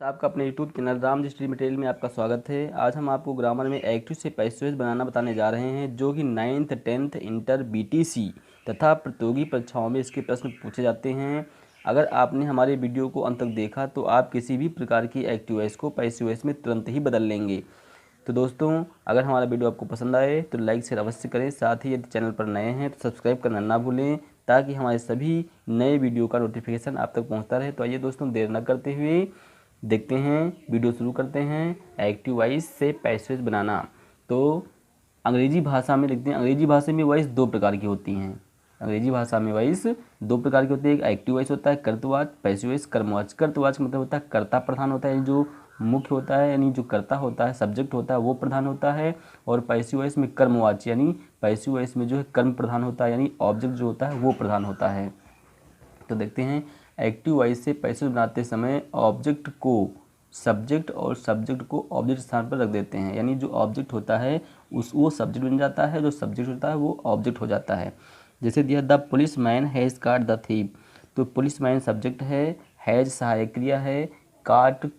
तो आपका अपने YouTube channel Ram ji study material में आपका स्वागत है। आज हम आपको ग्रामर में एक्टिव से पैसिव बनाना बताने जा रहे हैं, जो कि 9th 10th इंटर बीटीसी तथा प्रतियोगी परीक्षाओं में इसके प्रश्न पूछे जाते हैं। अगर आपने हमारे वीडियो को अंत तक देखा तो आप किसी भी प्रकार की एक्टिव वॉइस को पैसिव वॉइस में तुरंत ही बदल लेंगे। तो दोस्तों, अगर हमारा वीडियो आपको पसंद आए तो लाइक शेयर अवश्य करें। साथ ही यदि चैनल पर नए हैं तो सब्सक्राइब करना ना भूलें, ताकि हमारे सभी नए वीडियो का नोटिफिकेशन आप तक पहुंचता रहे। तो आइए दोस्तों, देर न करते हुए देखते हैं, वीडियो शुरू करते हैं। एक्टिव वॉइस से पैसिव बनाना। तो अंग्रेजी भाषा में लिखते हैं। अंग्रेजी भाषा में वॉइस दो प्रकार की होती हैं। अंग्रेजी भाषा में वॉइस दो प्रकार की होती है। एक एक्टिव वॉइस होता है कर्तवाचक, पैसिव वॉइस कर्मवाचक। कर्तवाचक मतलब होता है कर्ता प्रधान होता है, जो मुख्य होता है, यानी जो कर्ता होता है, सब्जेक्ट होता है, वो प्रधान होता है। और पैसिव वॉइस में कर्मवाची, यानी पैसिव वॉइस में जो है कर्म प्रधान होता है, यानी ऑब्जेक्ट जो होता है वो प्रधान होता है। तो देखते हैं, एक्टिव वॉइस से पैसिव बनाते समय ऑब्जेक्ट को सब्जेक्ट और सब्जेक्ट को ऑब्जेक्ट स्थान पर रख देते हैं, यानी जो ऑब्जेक्ट होता है वो सब्जेक्ट बन जाता है, जो सब्जेक्ट होता है वो ऑब्जेक्ट हो जाता है। जैसे दिया, द पुलिस मैन हैज़ काट द थीप। तो पुलिस मैन सब्जेक्ट है, हैज़ सहायक क्रिया है, काट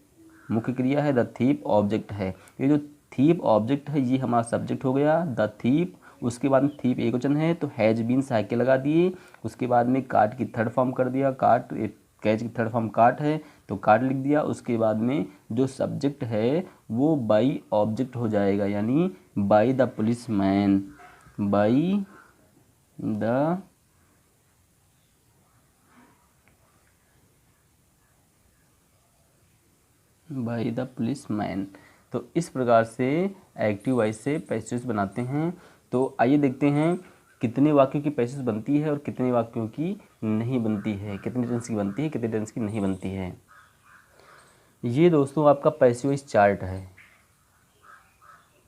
मुख्य क्रिया है, द थीप ऑब्जेक्ट है। ये जो थीप ऑब्जेक्ट है ये हमारा सब्जेक्ट हो गया, द थीप। उसके बाद में थीप एक वचन है तो हैज बीन सहायक लगा दिए। उसके बाद में काट की थर्ड फॉर्म कर दिया, काट कैच की थर्ड फॉर्म काट है तो काट लिख दिया। उसके बाद में जो सब्जेक्ट है वो बाई ऑब्जेक्ट हो जाएगा, यानी by the police man, by the police man. तो इस प्रकार से एक्टिव वॉइस से पैसिव बनाते हैं। तो आइए देखते हैं कितने वाक्यों की पैसिव बनती है और कितने वाक्यों की नहीं बनती है, कितने टेंस की बनती है, कितने टेंस की नहीं बनती है। ये दोस्तों आपका पैसिव वॉइस चार्ट है।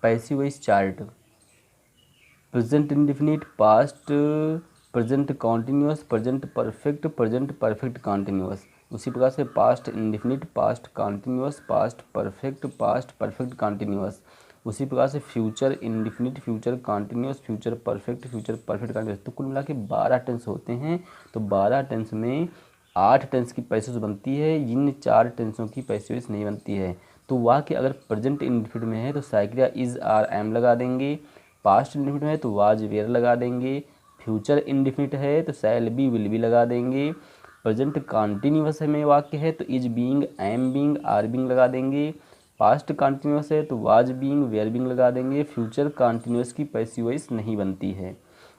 Passive voice chart, present indefinite, past, present continuous, present perfect, present perfect continuous. उसी प्रकार से past indefinite, past continuous, past perfect continuous. उसी प्रकार से future indefinite, future continuous, future perfect continuous. तो कुल मिला के 12 टेंस होते हैं। तो 12 टेंस में 8 टेंस की पैसिव बनती है, इन 4 टेंसों की पैसिव नहीं बनती है। तो वाक्य अगर प्रेजेंट इंडेफिनिट में है तो साइक्रिया इज आर एम लगा देंगे, पास्ट इंडेफिनिट है तो वाज वेयर लगा देंगे, फ्यूचर इंडेफिनिट है तो शैल बी विल बी लगा देंगे, प्रेजेंट कॉन्टिन्यूअस में वाक्य है तो is being, am being, are being लगा देंगे, पास्ट कॉन्टिन्यूअस है तो वाज बीइंग, वेयर बीइंग लगा देंगे। फ्यूचर कॉन्टिन्यूअस की पैसिव वॉइस नहीं बनती है।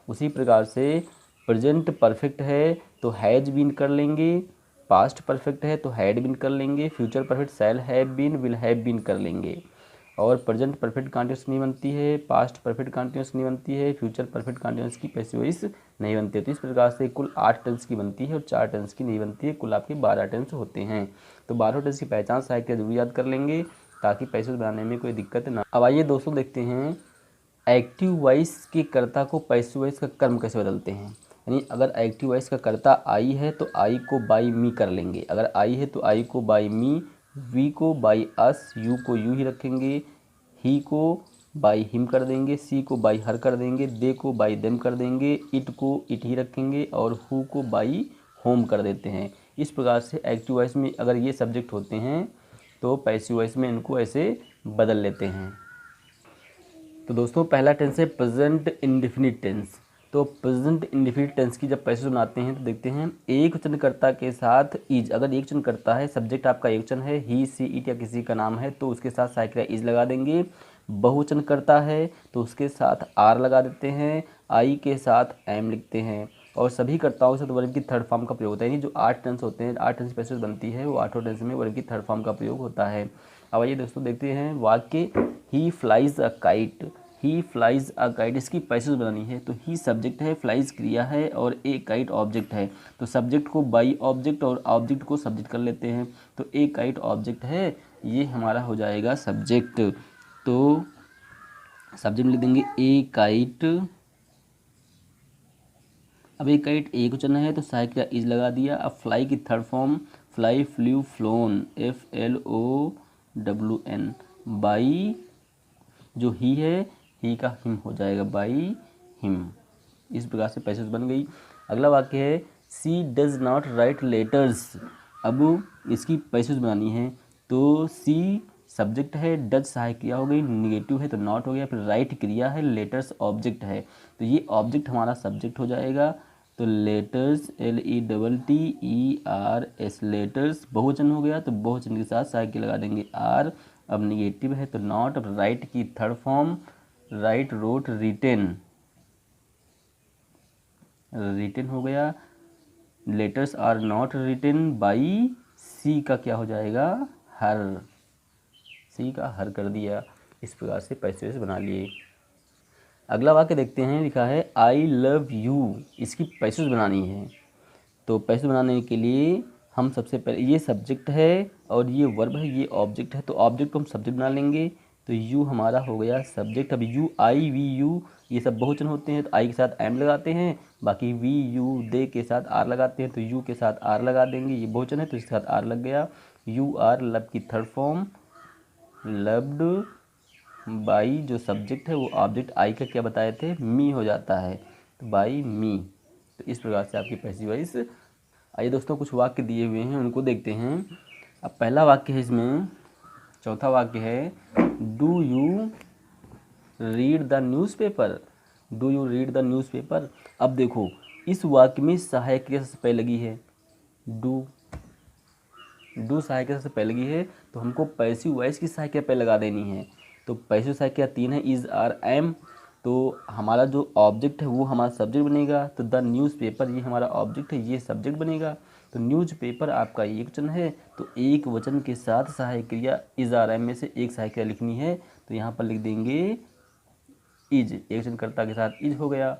उसी प्रकार से प्रेजेंट परफेक्ट है तो हैज बीन कर लेंगे, पास्ट परफेक्ट है तो हैड बीन कर लेंगे, future perfect shall have been, will have been कर लेंगे। और प्रेजेंट परफेक्ट कॉन्टिन्यूअस नहीं बनती है, पास्ट परफेक्ट कॉन्टिन्यूअस नहीं बनती है, फ्यूचर परफेक्ट कॉन्टिन्यूअस की पैसिव वॉइस नहीं बनती है। तो इस प्रकार से कुल 8 टेंस की बनती है और 4 टेंस की नहीं बनती है। कुल आपके 12 टेंस होते हैं। तो 12 टेंस की पहचान सहायक जरूर याद कर लेंगे, ताकि पैसिव बनाने में कोई दिक्कत ना। अब आइए दोस्तों देखते हैं एक्टिव वॉइस के कर्ता को पैसिव वॉइस का कर्म कैसे बदलते हैं। यानी अगर एक्टिव वॉइस का कर्ता आई है तो आई को बाई मी कर लेंगे। अगर आई है तो आई को बाई मी, वी को बाई अस, यू को यू ही रखेंगे, ही को बाई हिम कर देंगे, सी को बाई हर कर देंगे, दे को बाई देम कर देंगे, इट को इट ही रखेंगे और हु को बाई होम कर देते हैं। इस प्रकार से एक्टिव वॉइस में अगर ये सब्जेक्ट होते हैं तो पैसिव वॉइस में इनको ऐसे बदल लेते हैं। तो दोस्तों, पहला टेंस है प्रेजेंट इंडेफिनिट टेंस। तो प्रेजेंट इंडेफिनिट टेंस की जब पैसिव बनाते हैं तो देखते हैं, एक वचनकर्ता के साथ इज। अगर एक वचन करता है, सब्जेक्ट आपका एक वचन है, ही सी इट या किसी का नाम है, तो उसके साथ साइक्रिया इज लगा देंगे। बहुवचन करता है तो उसके साथ आर लगा देते हैं, आई के साथ एम लिखते हैं। और सभी कर्ताओं के साथ वर्ब की थर्ड फॉर्म का प्रयोग होता है। यानी जो 8 टेंस होते हैं, 8 टेंस पैसिव बनती है, वो 8 टेंस में वर्ब की थर्ड फॉर्म का प्रयोग होता है। अब आइए दोस्तों देखते हैं वाक्य, he flies a kite. He flies a kite, इसकी पैसिव बनानी है तो ही सब्जेक्ट है, फ्लाइज क्रिया है और ए काइट ऑब्जेक्ट है। तो सब्जेक्ट को बाई ऑब्जेक्ट और ऑब्जेक्ट को सब्जेक्ट कर लेते हैं। तो ए काइट ऑब्जेक्ट है, ये हमारा हो जाएगा सब्जेक्ट। तो सब्जेक्ट लिख देंगे ए काइट। अब ए काइट एक वचन है तो सहायक क्रिया इज लगा दिया। अब फ्लाई की third form, fly, flu, phloem, FLOWN, by जो ही है, ही का हिम हो जाएगा, बाई हिम। इस प्रकार से पैसेज बन गई। अगला वाक्य है, सी डज नॉट राइट लेटर्स। अब इसकी पैसेज बनानी है तो सी सब्जेक्ट है, डज सहायक क्रिया हो गई, निगेटिव है तो नॉट हो गया, फिर राइट क्रिया है, लेटर्स ऑब्जेक्ट है, तो ये ऑब्जेक्ट हमारा सब्जेक्ट हो जाएगा। तो लेटर्स LETTERS लेटर्स बहुवचन हो गया, तो बहुवचन के साथ सहायक क्रिया लगा देंगे आर। अब निगेटिव है तो नॉट। अब राइट की third form write, wrote, written, written हो गया। Letters are not written by, C का क्या हो जाएगा, हर, सी का हर कर दिया। इस प्रकार से पैसेज बना लिए। अगला वाक्य देखते हैं, लिखा है आई लव यू, इसकी पैसेज बनानी है। तो पैसेज बनाने के लिए हम सबसे पहले, ये सब्जेक्ट है और ये वर्ब है, ये ऑब्जेक्ट है, तो ऑब्जेक्ट को हम सब्जेक्ट बना लेंगे। तो यू हमारा हो गया सब्जेक्ट। अब यू, आई, वी, यू ये सब बहुवचन होते हैं, तो आई के साथ एम लगाते हैं, बाकी वी, यू, दे के साथ आर लगाते हैं, तो यू के साथ आर लगा देंगे, ये बहुवचन है तो इसके साथ आर लग गया। यू आर लव की थर्ड फॉर्म, लव्ड बाई, जो सब्जेक्ट है वो ऑब्जेक्ट आई का क्या बताए थे, मी हो जाता है, तो बाई मी। तो इस प्रकार से आपकी पैसिव वॉइस। आइए दोस्तों, कुछ वाक्य दिए हुए हैं उनको देखते हैं। अब पहला वाक्य है इसमें, चौथा वाक्य है do you read the newspaper, do you read the newspaper. अब देखो इस वाक्य में सहायक क्रिया सबसे पहले लगी है, डू, डू सहायक क्रिया सबसे पहले लगी है, तो हमको पैसिव वॉइस की सहायक क्रिया पहले लगा देनी है। तो पैसिव सहायक क्रिया 3 है, इज, आर, एम। तो हमारा जो ऑब्जेक्ट है वो हमारा सब्जेक्ट बनेगा, तो द न्यूज़पेपर ये हमारा ऑब्जेक्ट है, ये सब्जेक्ट बनेगा। तो न्यूज़पेपर आपका एक वचन है, तो एक वचन के साथ सहायक क्रिया इज, आर, एम में से एक सहायक क्रिया लिखनी है, तो यहाँ पर लिख देंगे इज, एक वचनकर्ता के साथ इज हो गया।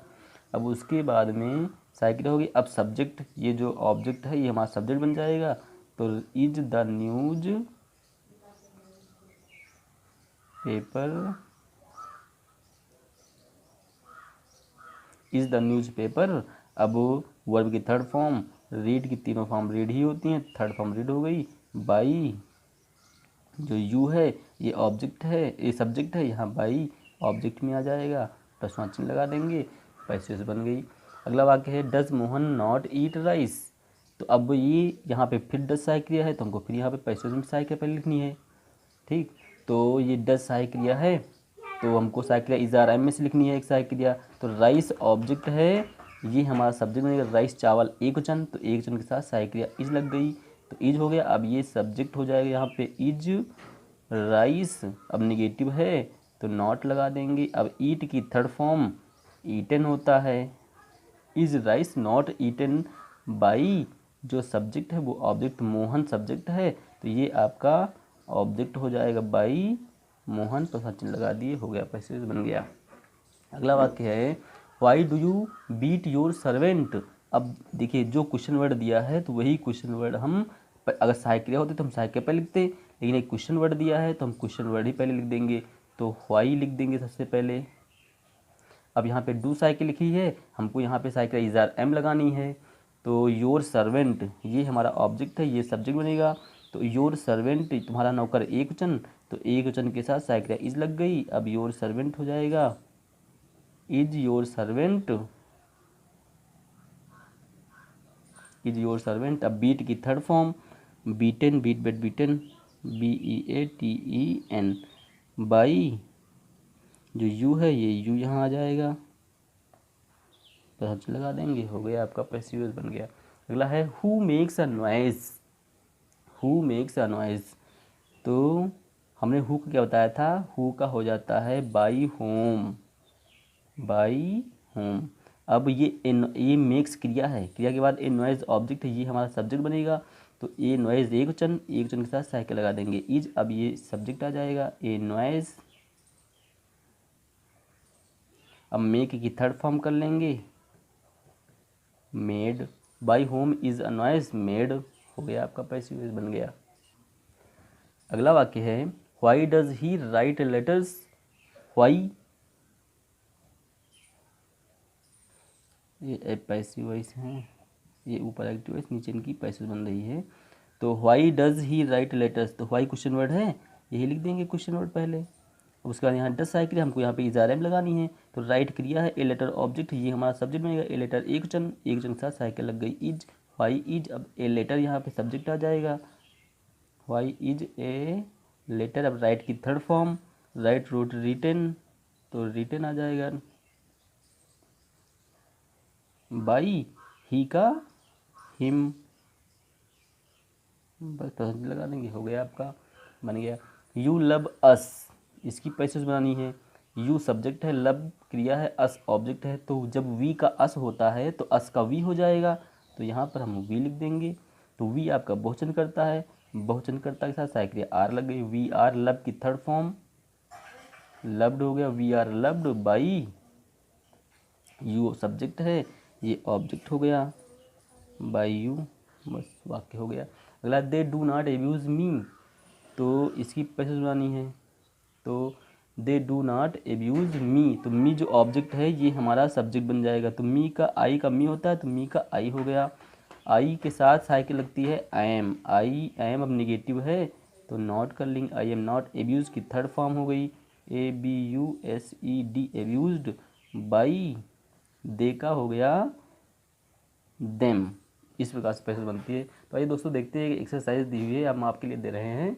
अब उसके बाद में सहायक क्रिया होगी। अब सब्जेक्ट, ये जो ऑब्जेक्ट है ये हमारा सब्जेक्ट बन जाएगा, तो is the news paper, is the news paper. अब वर्ब की थर्ड फॉर्म, रीड की तीनों फॉर्म रीड ही होती हैं, थर्ड फॉर्म रीड हो गई। बाई, जो यू है ये ऑब्जेक्ट है, ये सब्जेक्ट है, यहाँ बाई ऑब्जेक्ट में आ जाएगा, प्रश्न चिन्ह लगा देंगे, पैसेज बन गई। अगला वाक्य है does Mohan not eat rice. तो अब ये यहाँ पे फिर डज सहायक क्रिया है, तो हमको फिर यहाँ पे पैसेज में सहायक क्रिया पहले लिखनी है। ठीक, तो ये डज सहायक क्रिया है, तो हमको सहायक क्रिया इज, आर, एम में से लिखनी है एक सहायक क्रिया। तो राइस ऑब्जेक्ट है, ये हमारा सब्जेक्ट बनेगा, राइस चावल एक वचन, तो एक वचन के साथ सहायक क्रिया इज लग गई, तो इज हो गया। अब ये सब्जेक्ट हो जाएगा यहाँ पे इज राइस, अब निगेटिव है तो नॉट लगा देंगे। अब ईट की थर्ड फॉर्म ईटन होता है, is rice not eaten by, जो सब्जेक्ट है वो ऑब्जेक्ट मोहन सब्जेक्ट है, तो ये आपका ऑब्जेक्ट हो जाएगा बाई मोहन, प्रश्न चिन्ह लगा दिए, हो गया, पैसेज बन गया। अगला वाक्य है why do you beat your servant. अब देखिए जो क्वेश्चन वर्ड दिया है तो वही क्वेश्चन वर्ड हम, अगर सहायक क्रिया होती तो हम सहायक क्रिया पहले लिखते, लेकिन एक क्वेश्चन वर्ड दिया है तो हम क्वेश्चन वर्ड ही पहले लिख देंगे, तो वाई लिख देंगे सबसे पहले। अब यहाँ पे डू सहायक लिखी है, हमको यहाँ पे सहायक क्रिया इज, आर, एम लगानी है, तो योर सर्वेंट ये हमारा ऑब्जेक्ट है, ये सब्जेक्ट बनेगा, तो योर सर्वेंट तुम्हारा नौकर एक वचन, तो एक वचन के साथ सहायक क्रिया इज लग गई। अब योर सर्वेंट हो जाएगा is your servant, is your servant. अब बीट की third form beaten, beat bet beaten, BEATEN by, जो यू है ये यू यहाँ आ जाएगा, तो लगा देंगे, हो गया आपका पैसिव वॉइस बन गया। अगला है who makes a noise, who makes a noise. तो हमने हु का क्या बताया था, हु का हो जाता है बाई होम, बाई होम। अब ये मेक्स क्रिया है, क्रिया के बाद ए नॉइज ऑब्जेक्ट है, ये हमारा सब्जेक्ट बनेगा, तो ए नॉइज एक वचन, एक वचन के साथ साइकिल लगा देंगे इज, अब ये सब्जेक्ट आ जाएगा ए नॉइज। अब मेक की थर्ड फॉर्म कर लेंगे made, by home is a noise made, हो गया आपका पैसिव वॉइस बन गया। अगला वाक्य है why does he write letters, why, ये पैसिव वॉइस है, ये ऊपर एक्टिव वॉइस, नीचे इनकी पैसिव बन रही है। तो why does he write letters, तो व्हाई क्वेश्चन वर्ड है, यही लिख देंगे क्वेश्चन वर्ड पहले। उसके बाद यहाँ डज साइकिल हमको यहाँ पे इज़ारएम लगानी है, तो राइट क्रिया है, ए लेटर ऑब्जेक्ट, ये हमारा सब्जेक्ट बनेगा, ए लेटर एक वचन, एक वचन के साथ साइकिल लग गई इज, वाई इज। अब ए लेटर यहाँ पे सब्जेक्ट आ जाएगा, वाई इज ए लेटर। अब राइट की third form, write wrote written, तो रिटेन आ जाएगा। बाई ही का हिम, बस परसेंट लगा देंगे, हो गया आपका, बन गया। यू लव अस, इसकी पैसेज बनानी है। यू सब्जेक्ट है, लव क्रिया है, अस ऑब्जेक्ट है, तो जब वी का अस होता है तो अस का वी हो जाएगा, तो यहाँ पर हम वी लिख देंगे। तो वी आपका बहुवचन करता है, बहुवचन करता के साथ सहायक क्रिया आर लग गई। वी आर लव की थर्ड फॉर्म, लव्ड हो गया, we are loved by, you subject है, ये ऑब्जेक्ट हो गया, बाई यू, बस वाक्य हो गया। अगला, दे डू नॉट एब्यूज़ मी, तो इसकी पैसेज बनानी है। तो दे डू नॉट एब्यूज़ मी, तो मी जो ऑब्जेक्ट है ये हमारा सब्जेक्ट बन जाएगा। तो मी का आई का मी होता है, तो मी का आई हो गया। आई के साथ साइकिल लगती है आई एम, आई एम अब निगेटिव है तो नॉट कर लेंगे, आई एम नॉट एब्यूज़ की थर्ड फॉर्म हो गई, A B U S E D, abused by, they का हो गया देम। इस प्रकार से पैसेज बनती है। तो आइए दोस्तों देखते हैं, एक्सरसाइज दी हुई है, हम आपके लिए दे रहे हैं।